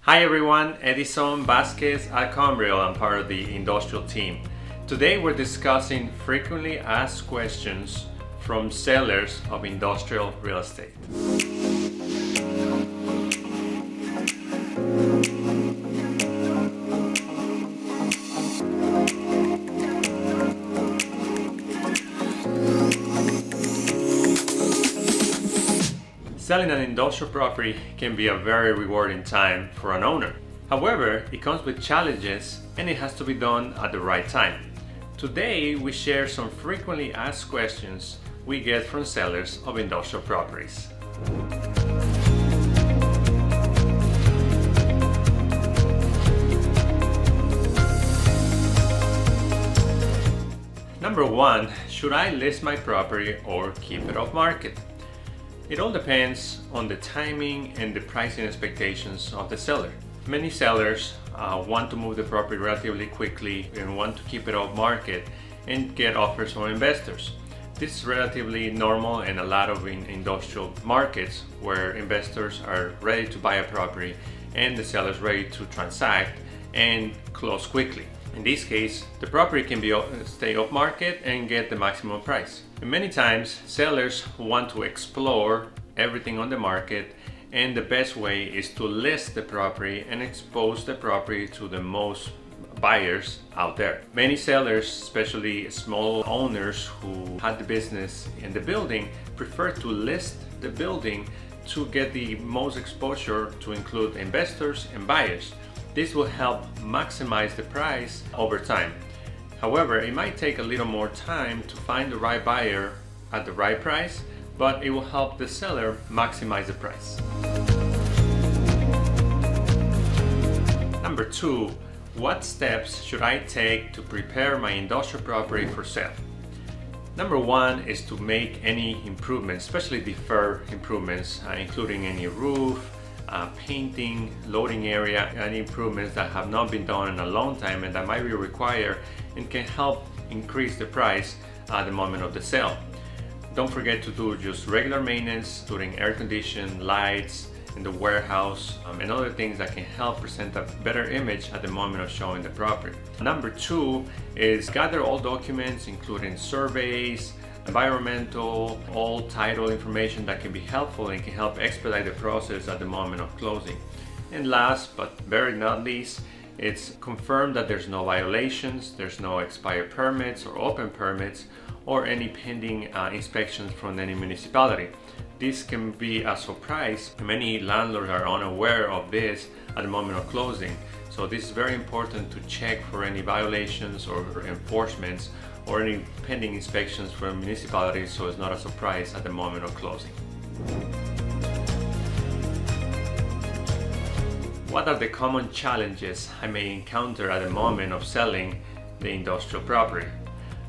Hi everyone, Edison Vasquez at Combriel. I'm part of the industrial team. Today we're discussing frequently asked questions from sellers of industrial real estate. Selling an industrial property can be a very rewarding time for an owner. However, it comes with challenges and it has to be done at the right time. Today, we share some frequently asked questions we get from sellers of industrial properties. Number one, should I list my property or keep it off market? It all depends on the timing and the pricing expectations of the seller. Many sellers want to move the property relatively quickly and want to keep it off market and get offers from investors. This is relatively normal in a lot of industrial markets where investors are ready to buy a property and the seller is ready to transact and close quickly. In this case, the property can stay off market and get the maximum price. And many times, sellers want to explore everything on the market, and the best way is to list the property and expose the property to the most buyers out there. Many sellers, especially small owners who had the business in the building, prefer to list the building to get the most exposure to include investors and buyers. This will help maximize the price over time. However, it might take a little more time to find the right buyer at the right price, but it will help the seller maximize the price. Number two, what steps should I take to prepare my industrial property for sale? Number one is to make any improvements, especially deferred improvements, including any roof, painting, loading area, any improvements that have not been done in a long time and that might be required and can help increase the price at the moment of the sale. Don't forget to do just regular maintenance, including air conditioning, lights in the warehouse, and other things that can help present a better image at the moment of showing the property. Number two is gather all documents, including surveys, environmental, all title information that can be helpful and can help expedite the process at the moment of closing. And last but very not least, it's confirm that there's no violations, there's no expired permits or open permits or any pending inspections from any municipality. This can be a surprise. Many landlords are unaware of this at the moment of closing. So this is very important to check for any violations or enforcements or any pending inspections from municipalities so it's not a surprise at the moment of closing. What are the common challenges I may encounter at the moment of selling the industrial property?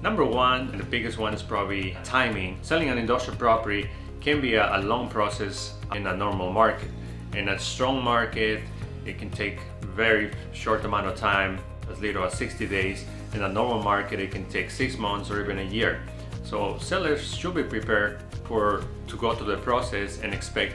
Number one, and the biggest one, is probably timing. Selling an industrial property can be a long process in a normal market. In a strong market, it can take very short amount of time, as little as 60 days. In a normal market, it can take 6 months or even a year. So sellers should be prepared to go through the process and expect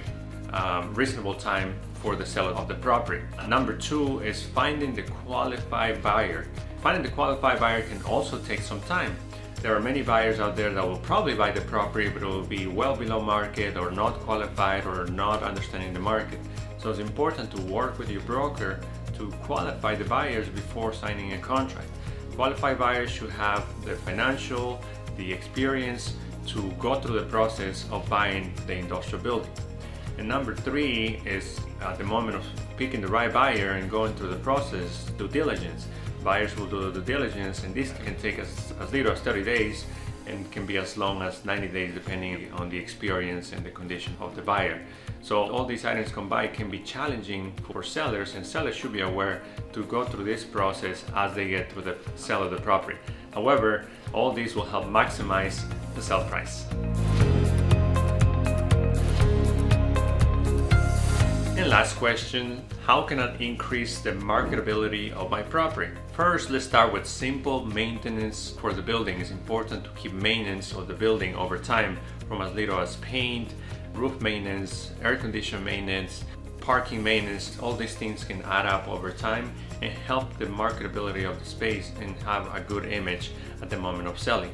reasonable time for the seller of the property. Number two is finding the qualified buyer. Finding the qualified buyer can also take some time. There are many buyers out there that will probably buy the property, but it will be well below market or not qualified or not understanding the market. So it's important to work with your broker to qualify the buyers before signing a contract. Qualified buyers should have the financial, the experience to go through the process of buying the industrial building. And number three is at the moment of picking the right buyer and going through the process, due diligence. Buyers will do the due diligence, and this can take as little as 30 days and can be as long as 90 days depending on the experience and the condition of the buyer. So all these items combined can be challenging for sellers, and sellers should be aware to go through this process as they get through the sale of the property. However, all these will help maximize the sale price. And last question, how can I increase the marketability of my property? First, let's start with simple maintenance for the building. It's important to keep maintenance of the building over time, from as little as paint, roof maintenance, air condition maintenance, parking maintenance, all these things can add up over time and help the marketability of the space and have a good image at the moment of selling.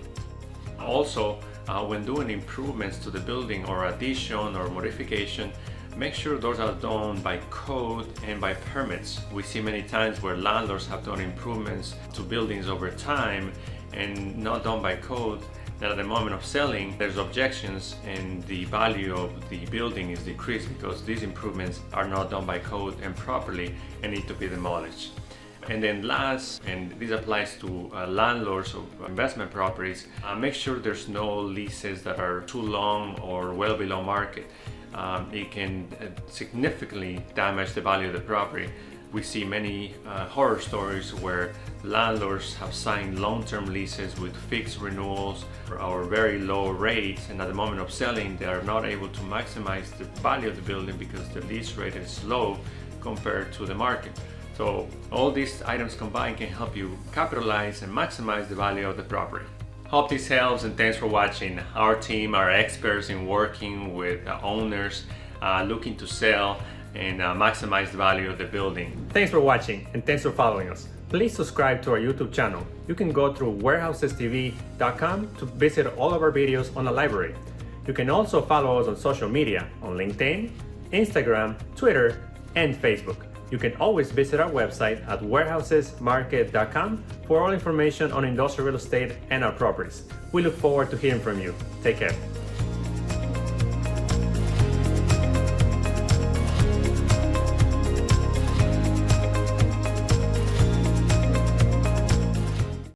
Also, when doing improvements to the building or addition or modification, make sure those are done by code and by permits. We see many times where landlords have done improvements to buildings over time and not done by code, that at the moment of selling there's objections and the value of the building is decreased because these improvements are not done by code and properly and need to be demolished. And then last, and this applies to landlords of investment properties, make sure there's no leases that are too long or well below market. It can significantly damage the value of the property. We see many horror stories where landlords have signed long-term leases with fixed renewals or very low rates, and at the moment of selling they are not able to maximize the value of the building because the lease rate is low compared to the market. So all these items combined can help you capitalize and maximize the value of the property. Hope this helps, and thanks for watching. Our team are experts in working with owners looking to sell and maximize the value of the building. Thanks for watching, and thanks for following us. Please subscribe to our YouTube channel. You can go through warehousestv.com to visit all of our videos on the library. You can also follow us on social media on LinkedIn, Instagram, Twitter, and Facebook. You can always visit our website at warehousesmarket.com for all information on industrial real estate and our properties. We look forward to hearing from you. Take care.